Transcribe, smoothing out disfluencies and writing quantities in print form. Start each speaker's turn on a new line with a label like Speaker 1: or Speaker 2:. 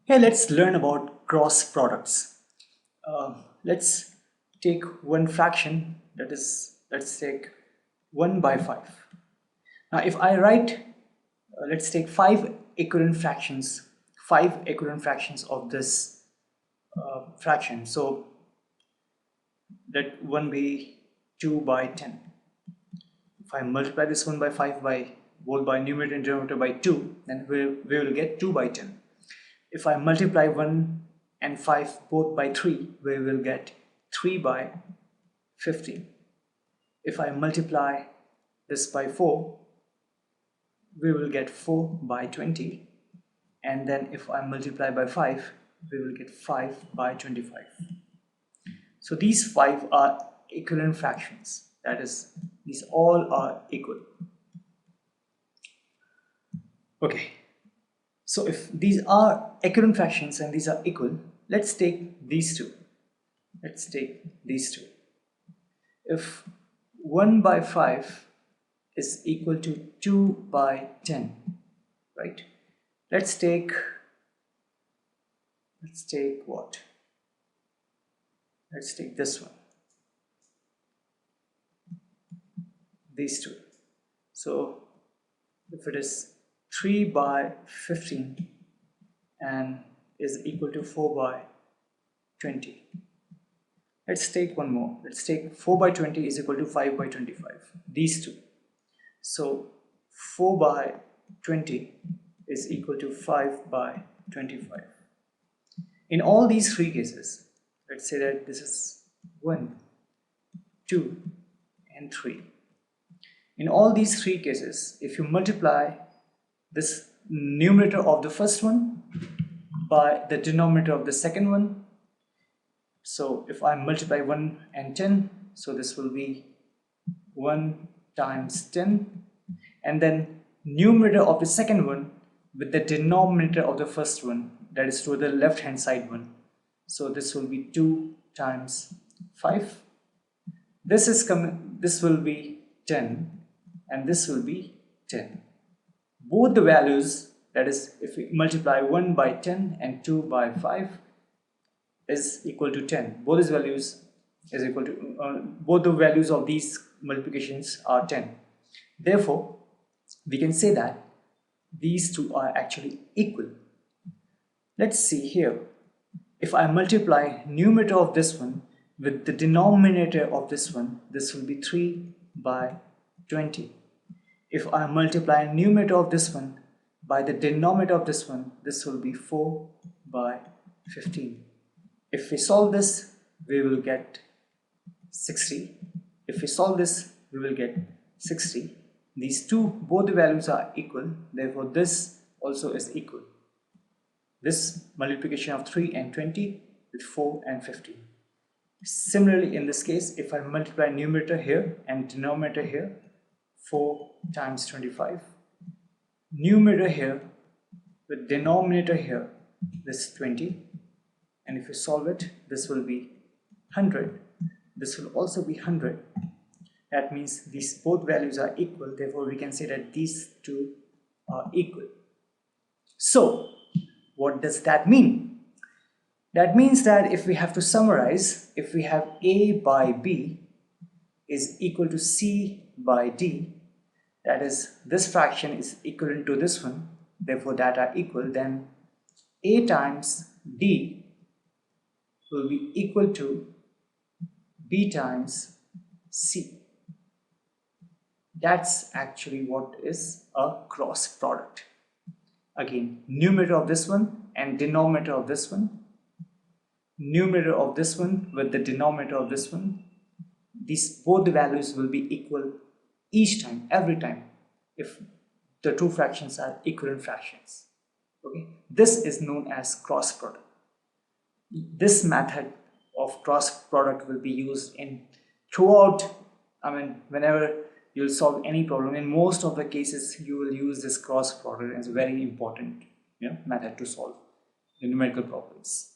Speaker 1: Hey, let's learn about cross products. Let's take one fraction, that is, let's take 1 by 5. Now, if I write, let's take five equivalent fractions of this fraction. So let 1 be 2 by 10. If I multiply this 1 by 5 by both by numerator and denominator by 2, then we will get 2 by 10. If I multiply 1 and 5 both by 3, we will get 3 by 15. If I multiply this by 4, we will get 4 by 20. And then if I multiply by 5, we will get 5 by 25. So these 5 are equivalent fractions. That is, these all are equal. Okay. So if these are equivalent fractions and these are equal, let's take these two. Let's take these two. If 1 by 5 is equal to 2 by 10, right? Let's take what? Let's take this one. These two. So if it is 3 by 15 and is equal to 4 by 20. Let's take one more. Let's take 4 by 20 is equal to 5 by 25. These two. So 4 by 20 is equal to 5 by 25. In all these three cases, let's say that this is 1, 2, and 3. In all these three cases, if you multiply this numerator of the first one by the denominator of the second one, so if I multiply 1 and 10, so this will be 1 times 10, and then numerator of the second one with the denominator of the first one, that is to the left hand side one, so this will be 2 times 5. This will be 10 and this will be 10. Both the values, that is, if we multiply 1 by 10 and 2 by 5, is equal to 10. Both these values is equal to both the values of these multiplications are 10. Therefore, we can say that these two are actually equal. Let's see here. If I multiply numerator of this one with the denominator of this one, this will be 3 by 20. If I multiply numerator of this one by the denominator of this one, this will be 4 by 15. If we solve this, we will get 60. If we solve this, we will get 60. These two, both the values are equal, therefore this also is equal. This multiplication of 3 and 20 with 4 and 15. Similarly, in this case, if I multiply numerator here and denominator here, 4 times 25, numerator here with denominator here, this is 20, and if you solve it, this will be 100, this will also be 100. That means these both values are equal, therefore we can say that these two are equal. So what does that mean? That means that if we have to summarize, if we have A by B is equal to C by D, that is, this fraction is equivalent to this one, therefore that are equal, then A times D will be equal to B times C. That's actually what is a cross product. Again, numerator of this one and denominator of this one, numerator of this one with the denominator of this one, these both the values will be equal each time, every time, if the two fractions are equivalent fractions. Okay, this is known as cross product. This method of cross product will be used in throughout, whenever you'll solve any problem. In most of the cases, you will use this cross product as a very important method to solve the numerical problems.